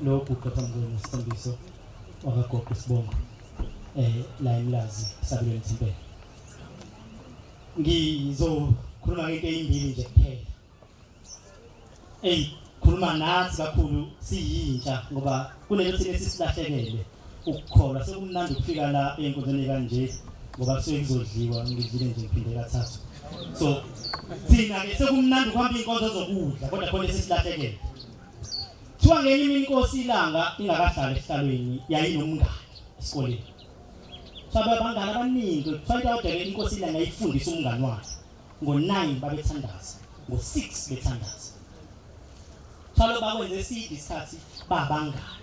Lokhu kephambi kwesimbiso wakagogo Sibongo la emlazi sabelweni Thimpela. Ngizokhuluma ngento ezimbili nje kuphela. Khuluma nathi kakhulu siyintsha ngoba kunento thina sisilahlekele ukukholwa sekumnandi ukufika la enkonzweni kanje ngoba kusuke kuzodliwa ngidlile nje ngiphinde kathathu. So thina ke sekumnandi ukuhamba inkonzo zokudla kodwa khona sisilahlekele. Kuthiwa ngenye imini inkosi ilanga ingakahlali esihlalweni yayinomngane esikoleni. Sabe abangane abaningi kufanele udekele inkosi ilanga yifundisa umngane wakhe. Ngo9 babethandaza, ngo6 bethandaza. Salo bakwenze isidi isikhathi babangane.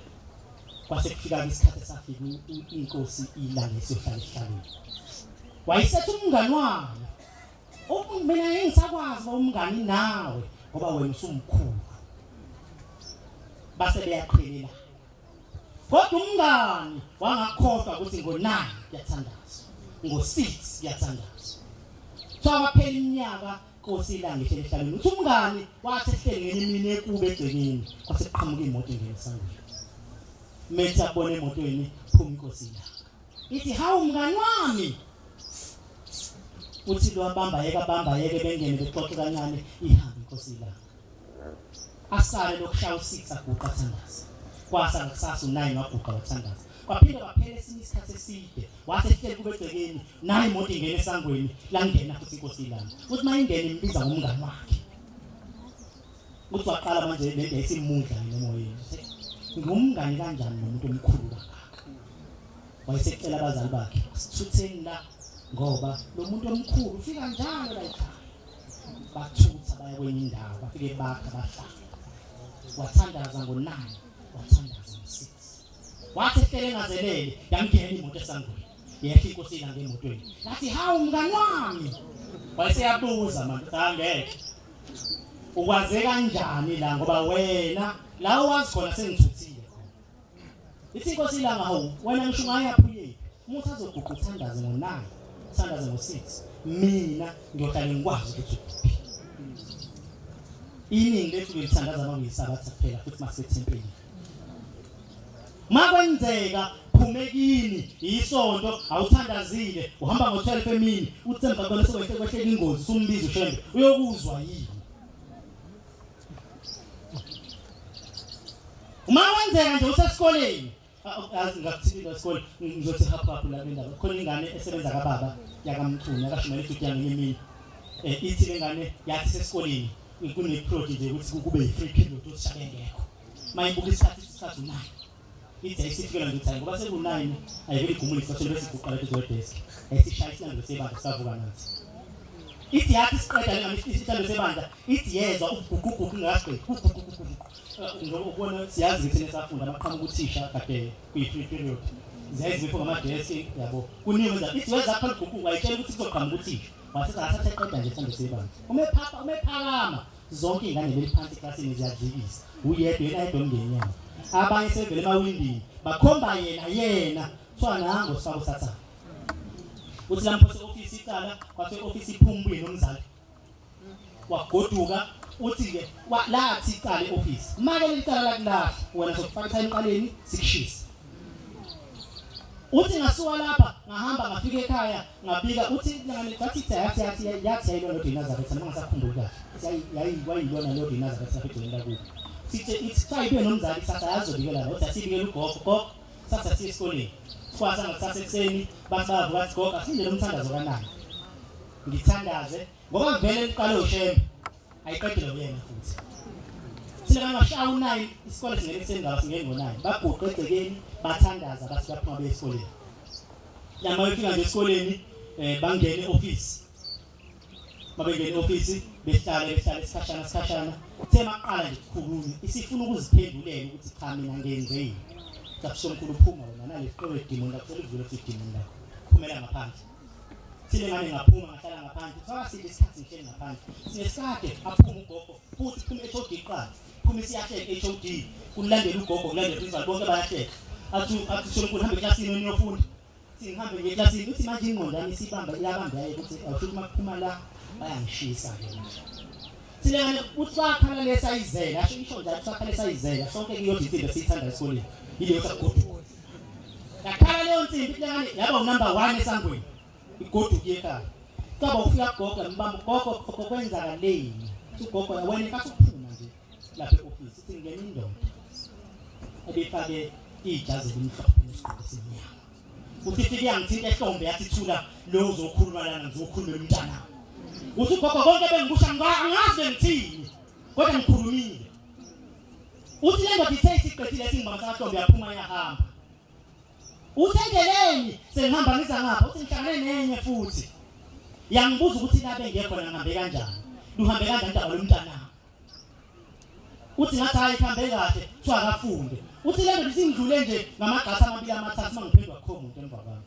Kwase kufika isikhathi safika inkosi ilanga esiyohlala esihlalweni. Wayesethi umngane wakhe, mina ngisakwazi umngane nawe ngoba wena usumkhulu. base beyaqhelela kodwa umngani wangakhohlwa ukuthi ngo9 kuyathandazwa ngo6 kuyathandazwa sawaphela iminyaka Nkosi ilanga ihlele ehlalweni uthi umngani wathi ehlele ngemini ekube egcekeni kwaseqhamuka imoto ngesangweni methi abone emotweni phuma Nkosi ilanga ithi hawu mngani wami uthi lo abamba yeke bengene bexoxa kancane ihambe Nkosi ilanga asale lokushaya u6 aguqa athandaza kwasa kusasa u9 waguqa wathandaza kwaphinde kwaphela esinye isikhathi eside wathi ehlele kube egcekeni nayi imoto ingene esangweni langena futhi Nkosi ilanga uthi mayingene imbiza ngomngani wakhe uthi waqala manje le nto esimudla emoyeni ngumngani kanjani nomuntu omkhulu kangaka wayesecela abazali bakhe sithutheni la ngoba lo muntu omkhulu ufika njalo la ekhaya bathutha baya kwenye indawo bafike bakha bahlala wathandaza ngo9 wathandaza ngo6 wathi ehlele ngazelele yangena imoto esangweni yehla Nkosi ilanga emotweni yathi hawu mngani wami wayeseyabuza manje angeke ukwaze kanjani la ngoba wena la wazi khona sengithuthile khona ithi Nkosi ilanga hawu wena ngisho ngayaphuye umuntu azoguqa uthandaze ngo9 uthandaze ngo6 mina ngiyohlala ngikwazi ukuthi iningi lethu belithandaza bangiyisabatha kuphela futhi masethempelini makwenzeka phumekini isonto awuthandazile uhamba ngo12 emini uthemba khona sekwehle ingozi sumbiza ushembe uyokuzwa yini uma wenzeka nje usesikoleni ngakuthikile esikole ngizothi hapha la bendawo khona ingane esebenza kababa yakamthuni yakashumela ifuthi yangemini ithi lengane yathi sesikoleni kune project ukuthi kube yi-free period ukushabe ngekho mayibuka isikhathi 9 ithi ayisifikela nje ngoba seku9 ayiveli igumula isashelo besiguqala phezu desk ayisishaya isilando sebandla savuka nathi ithi yathi siqeda lengane isilando sebandla ithi yezwa ugugugugu ngaqedi ngokubona siyazi ukuthi nesafunda amaqhamuka uthisha kade kuyi-free period ziyazi bepho ngamadesk yabo kuniwe nje ithi weza khona ugugugu ayitshela ukuthi kuzoqhamuka uthisha wathi athatha eqeda nje isilando sebandla umephakama zonke ingane beliphansi eklasini ziyadlikisa uyedwa yena ngenyama abanye sevele emawindini bakhomba yena kuthiwa nango sifako sathana uthi lapho se-ofisi iqala kwathe i-ofisi iphumbuye nomzali wagoduka uthi-ke lathi iqala i-ofisi make liqala lakulahla wena sokufaka isayini eqaleni sikushisa uthi ngasuka lapha ngahamba ngafika ekhaya ngabika uthi ngathi yathi yayilona Nazareth noma ngisakhumbula kahle wayilona lo Nazareth safika kubo sithi ithi nomzali sasa yazobikela la uthi asibikela ugogo sasa siye esikoleni kwasa ngakusasa ekseni basavu bathi gogo asindele umthandazo kanani ngithandaze ngoba vele liqale ushembe ayiqedile kuyena futhi sina ngashaya u9 isikole singene kusendawo singene ngo9 baguqa egcekeni bathandaza basibaphuma beesikoleni lama befika nje esikoleni bangene office mabengene office behlala isikhashana semaqala nje kukhuluma isifuna ukuziphendulela ukuthi cha mina ngenzeni kakusomkhulu uphuma wena naleqolo edimoni lakusela ivule edimoni la phumela ngaphandle sile ngane ngaphuma ngahlala ngaphandle faka sithi isikhathi ngihleli ngaphandle sinesikade aphuma ugogo futhi phuma eHOD iqala phuma isiyahleka eHOD kulandela ugogo kulandela principal bonke bayahleka athi somkhulu hambe eklasini uyofunda singihambe nje eklasini uthi manje ingqondani sibamba iyabamba yaye ukuthi awushuthi makuphuma la bayangishisa yena silengane utsakhala lesayizela asho isho njalo utsakhala lesayizela sonke kuyodwa insimbi siyithanda esikoleni yileyo sagoduka yakhala leyo nsimbi silengane yaba unumber 1 esangweni igoduka ekhaya caba ufika gogo mbamba gogo kwenzakaleni ugogo wena kasuphuma nje lapha eoffice uthi ngene indoda ebifake ijazi elimhlophe nesigqoko semnyama uthi fike yangithinta ehlombe yathi thula lo uzokhuluma lana ngizokhuluma umntana uthi gogo konke bengikusha ngazi ngithini kodwa ngikhulumile uthi le ndoda ithe isiqedile singibamba sahlombe yaphuma yahamba uthi endleleni sengihamba ngiza ngapha uthi ngihlangane nenye futhi yangibuza ukuthi labe ngekhona ngihambe kanjani uhambe kanjani ndaba lomntana uthi ngathi hayi ihambe kahle kuthiwa akafunde uthi le ndoda isingidlule nje ngamagasi amabili amathathu mangiphendwa akho umuntu emva kwami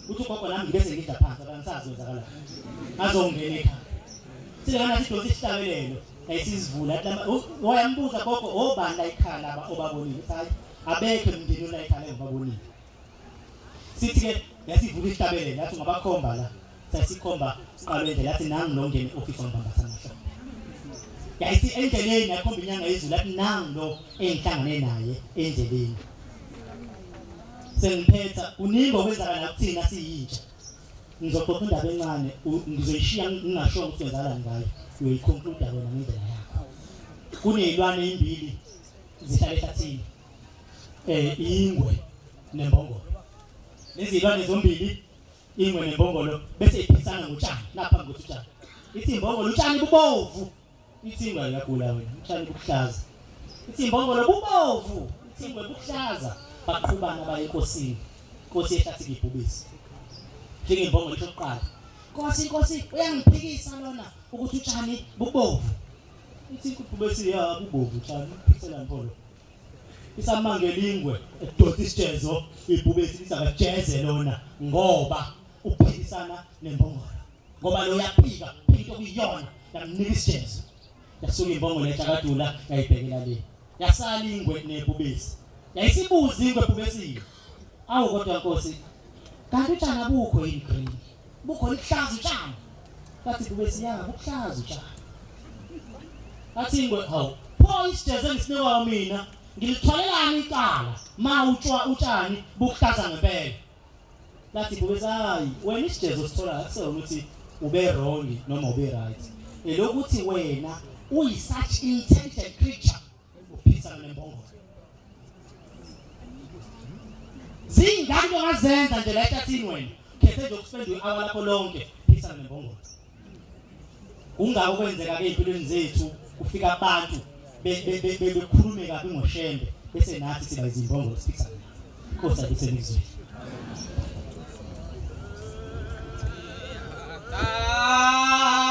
uthi gogo nami ngibese ngidla phansi akangisazi wenzakala ngazongena ekhaya silengana sidosi isihlabelelo Esizivula wayambuza gogo obani la ikhala obabonile hayi abekho emndeni la ikhala engibabonile sithi ke yasivula isitabele lathi ngabakhomba la sasikhomba siqalwe lathi nangi lo ngene office ombambasana so yayithi endleleni yakhomba inyanga yezulu lathi nangi lo engihlangane naye endleleni sengiphetha uningo kwenzakala kuthina siyintsha ngizoxoxa indaba encane ngizoyishiya ngingasho ukuthi wenzakala ngayo uyoyiconclude wena ngendlela yakho kunezilwane ezimbili zihlala ehlathini ingwe nembongolo lezi zilwane zombili ingwe nembongolo bese iphisana ngotshani lapha ngotshani ithi imbongolo utshani bubovu ithi ingwe yakula wena utshani buhlaza ithi imbongolo bubovu ithi ingwe buhlaza baqhubana baye enkosini inkosi ehlathi ibhubisi fike imbongolo iqala Nkosi uyangiphikisa lona ukuthi utshani bubovu ithi kubesi ya bubovu utshani phithela mpolo isamangela ingwe edoti isijezo ibhubesi lisakajeze lona ngoba uphikisana nembongolo ngoba lo yaphika into kuyona yamnika isijezo yasuka imbongolo eTakadula yayibhekela le yasala ingwe nebhubesi yayisibuza ingwe ebhubesini awu kodwa Nkosi kanti utshani abukho yini green bukho lihlaza utshani kathi kubesi yanga buhlaza utshani kathi ingwe hawu pho isijezo ngisinikwa mina ngilithwalelani icala ma utshani buhlaza ngempela lathi kubesi hayi wena isijezo sithola akusona ukuthi ube wrong noma ube right elokuthi wena uyi such intelligent creature uphisa nembongolo zingani ongazenza nje la ehlathini wena khethe nje ukuspend i-hour lakho lonke phisa nembongolo ungako kwenzeka ke empilweni zethu kufika abantu bekhulume kabi ngoshembe bese nathi siba izimbongolo siphisa Nkosi ayisemizweni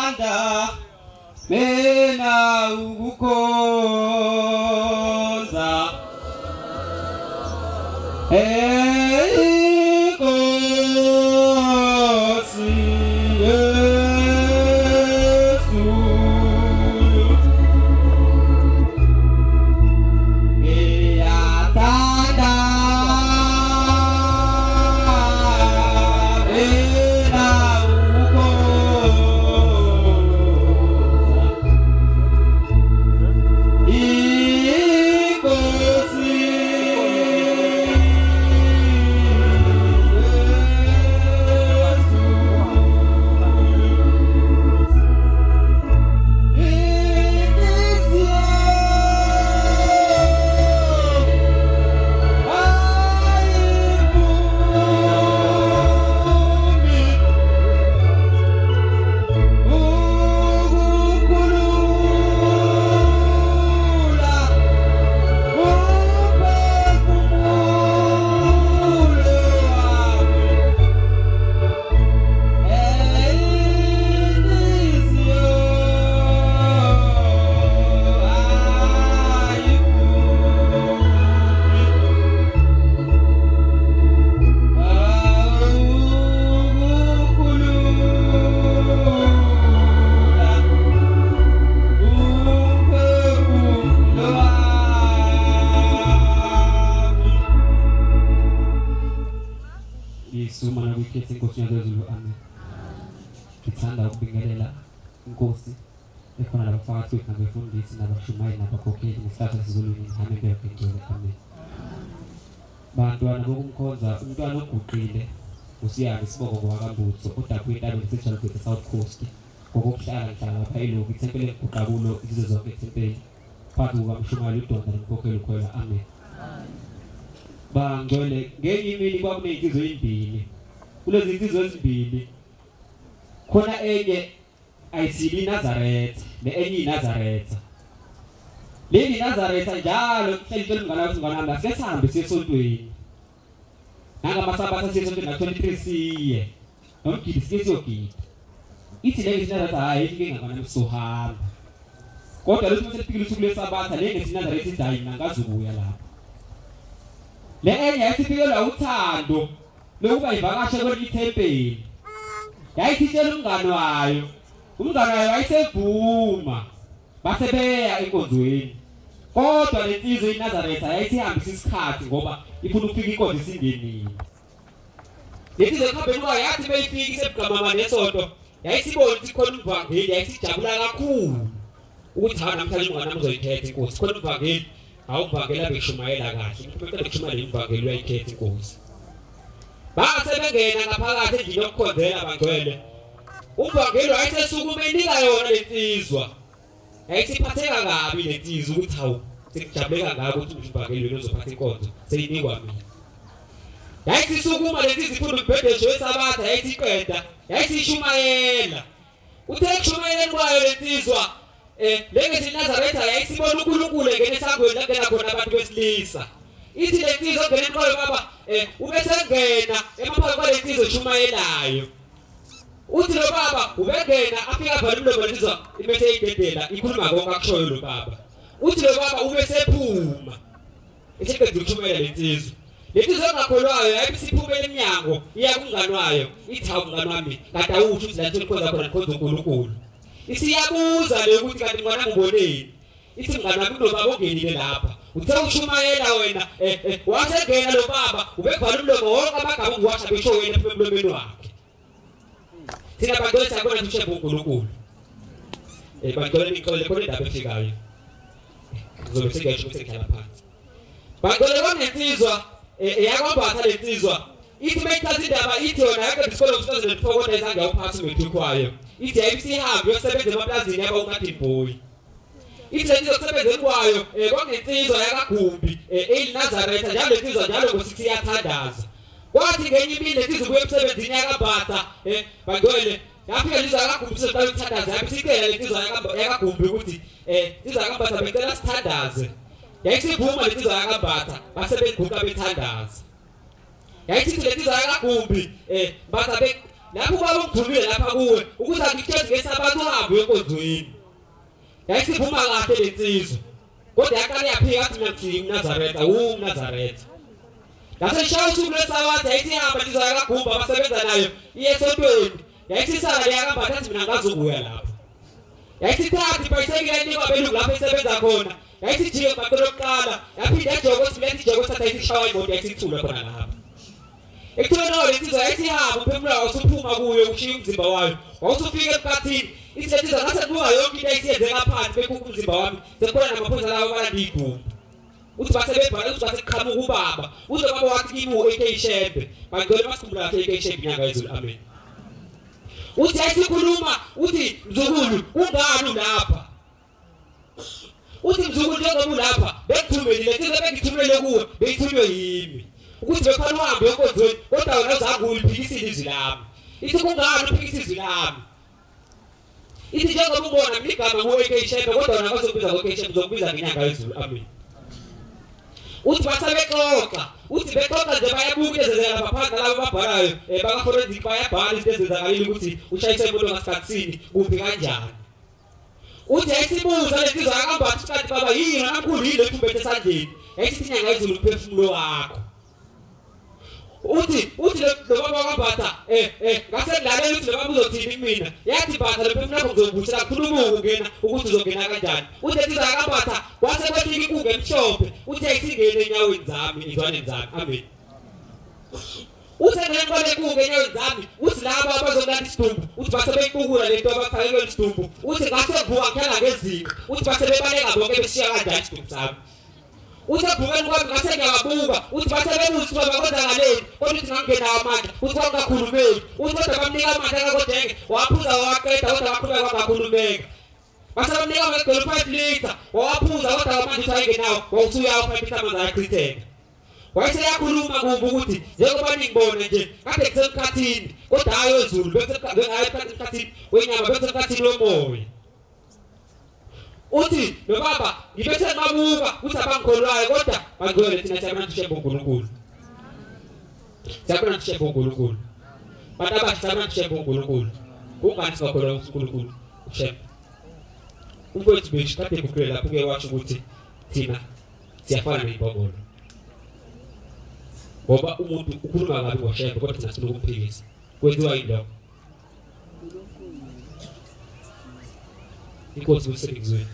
Anda mena ukukhonza Nkosi Yesu eyathanda mena Sumana wikhethi Nkosi yaZulu amen. Ngithanda ukubingelela Nkosi efana nabafakazi bethu nabefundisi nabashumayeli nabakhokheli ngesikhathi sizolweni ngihame ngiyabhekela amen. Bantwana bokumkhonza umntwana oguqile usiyami siboko kwaKambutso kodwa kuyintabeni seJalgate South Coast ngokuhlala ngihlala lapha eLoku ithempeli engiguqa kulo izizwe zonke ethempeli phambi kukamshumayeli uDonda nomkhokheli ukhwela amen. Bangcwele ngenye imini kwakuney'nsizwa ezimbili kulezi nsizwa ezimbili khona enye ayisili Nazaretha enye iNazaretha leli Nazaretha njalo kuhleli ntweni mngane wami asike sihambe siye esontweni nangamasabata siye esontweni na-23 siye nomgidi sike siyogida ithi le ngeSinazaretha hayi inkinga ngana sizohamba kodwa lethi maselifikile usuku lesabatha le ngeSinazaretha ithi hayi mina ngazukuya lapha le enye yayisifikelwa uthando lokuba ivakashe kwelinye ithempeli yayithitshela umngane wayo wayesevuma base beya enkonzweni. Kodwa lensizwe iNazaretha yayisihambisa isikhathi ngoba ifuna ukufika inkonzo isingenile. Lensizwe ekhambeni kwayo yathi beyifika isebugqamama nesonto yayisibona ukuthi khona umvangeli yayisijabula kakhulu ukuthi ha namhlanje ungana uzoyikhetha inkosi khona umvangeli awumvangeli abeshumayela kahle umuntu ekushumayela imvangeli uyayikhetha inkosi. Base bengena ngaphakathi endlini yokukhonzela bangcwele. Umvangeli wayesesukume enika yona lensizwa. Yayisiphatheka kabi lensizwa ukuthi hawu sekujabuleka ngako ukuthi umvangeli wena uzophatha inkonzo seyinikwa mina. Yayisisukuma lensizwa ifuna ukubhedesho wesabatha yayisiqeda yayisishumayela. Uthe kushumayeleni kwayo lensizwa lengethi iNazaretha yayisibona uNkulunkulu engene esangweni langena khona abantu besilisa. Ithi lensizwa ongeneni kwayo baba ubesengena emaphakathi kwalensizwa eshumayelayo. Uthi lo baba ubengena afika avala umlomo lensizwa ibese idedela ikhuluma konke akushoyo lo baba. Uthi lo baba ubesephuma eseqedwe ukushumayela lensizwa. Lensizwa engakholwayo yayisiphumela eminyango iya kumngani wayo ithi hawu mngani wami kade awusho ukuthi la ngikhonza khona ngikhonza uNkulunkulu. Isiyabuza le ukuthi kanti ngwana ngiboneni. Ithi mngani wami kuno baba ongenile lapha. Uthe ushumayela wena wasengena lo baba ubevala umlomo wonke amagama ungiwasha besho wena emlomeni wakhe. Thina bantu esakona ushebo uNkulunkulu. Bangcwele nikhole khona indaba efikayo. Ngizobe sengisho ukuthi ngikhala phansi. Bangcwele konensizwa yakwambatha lensizwa. Ithi mayithatha indaba ithi yona yake isikole ngo-2004 kodwa izange yawuphatha umethu kwayo. Ithi yayisihambe yokusebenza emaplazini yaba uMadimboyi. Ithi lensizwa kusebenzeni kwayo konensizwa yakaGumbi eyiNazaretha njalo lensizwa njalo ngo-6 iyathandaza. Kwathi ngenye imini lensizwa ubuye emsebenzini yakaBhatha bangcwele yafika lensizwa yakaGumbi sizoqala ukuthandaza yabisicela lensizwa yakaGumbi ukuthi insizwa yakaBhatha becela sithandaze. Yayisiphuma lensizwa yakaBhatha basebenzi guqa bethandaza. Yayisithi lensizwa yakaGumbi Bhatha lapho ubaba ungithumile lapha kuwe ukuthi angikhethe ngesabatha uhambe enkonzweni. Yayisiphuma kahle lensizwa. Kodwa yaqala yaphika athi mina ngithini iNazaretha uNazaretha. Laseshaya usuku lwesabatha yayisihamba lensizwa yakaGumbi abasebenza nayo iye esontweni. Yayisisala yakaBhatha athi mina ngazobuya lapho. Yayisithatha ibhayisekile enikwa abelungu lapho isebenza khona. Yayisijike ngibaqala lokuqala yaphinda yajokosa lethi ijokosa thatha yayisishawa imoto yayisithula khona lapho. Ekuthuleni kwayo lensizwa yayisihamba umphefumulo wayo usuphuma kuyo ushiya umzimba wayo. Wawusufika emkhathini ithi lensizwa ngase kubuka yonke into ayisiyenze ngaphansi bekhupha umzimba wami sekukhona namaphoyisa lawo abalanda iy'gumbi. Uthi base bebhala ukuthi base kuqhamuka ubaba. Uze baba wathi kimi u-AK Shembe. Bangcwele masikhumbula kahle AK Shembe inyanga yezulu amen. Uthi yayisikhuluma uthi mzukulu ungani lapha. Uthi mzukulu njengoba ulapha bekuthumelile lensizwa bengithumele kuwe beyithunywe yimi. Ukuthi bekhona uhambe enkonzweni kodwa wena uzange uliphikisile izwi lami. Ithi kungani uphikisa izwi lami? Ithi njengoba ubona mina igama ngu-AK Shembe kodwa wena bazokubiza ngo-AK Shembe uzokubiza ngenyanga yezulu amen. Uthi basebexoxa uthi bexoxa nje bayabuka ezenzeka lapha phansi labo ababhalayo baka-forensic bayabhala izinto ezenzakalile ukuthi ushayise imoto ngasikhathini kuphi kanjani. Uthi yayisibuza lensizwa yakaBhatha kanti baba yini namkhulu yini ethumbethe esandleni. Yayisithi inyanga yezulu umphefumulo wakho. Uthi lo baba kaBhatha ngase ngidlalela ukuthi lo baba uzothini kumina. Yathi Bhatha lo mphefumulo wakho uzobuthela khuluma ungena ukuthi uzongena kanjani. Uthi lensizwa yakaBhatha kwase kwefika inkungu emhlophe uthi ayisingene enyaweni zami ezwaneni zami amen. Uthi ngene kwale inkungu enyaweni zami uthi laba abazokulanda isidumbu uthi base beyikukula lento abafakele isidumbu uthi ngase vuka ngikhala ngezinto uthi base bebaleka bonke beshiya kanjani isidumbu sami. Uthi ebhukeni kwami ngase ngiyababuka uthi base bebuthi baba kwenzakaleni kodwa uthi ngangingenawo amandla uthi kwangakhulumeki uthi kodwa bamnika amandla kakodenge waphuza waqeda kodwa waqhubeka wangakhulumeka. Base bamnika amagcwele 5 liter waphuza kodwa amandla uthi ayingenawo wawusuyawo 5 liter amanzi ayachitheka. Wayeseyakhuluma kumbe ukuthi njengoba ningibona nje kade kusemkhathini kodwa hayi wezulu besemkhathini wenyama besemkhathini womoya. Uthi lo baba ngibethe ngabuka uthi abangikholwayo kodwa bangcwele thina siyabona ushebo uNkulunkulu. Siyabona ushebo uNkulunkulu. Bantu abathi siyabona ushebo uNkulunkulu. Kungani singakholwa uNkulunkulu ushebo? Umfowethu bethu kade kukhwela lapho ke washo ukuthi thina siyafana nezimbongolo. Ngoba umuntu ukhuluma kabi ngoshebo kodwa thina sifuna ukumphikisa. Kwenziwa yini? Inkosi usemzweni.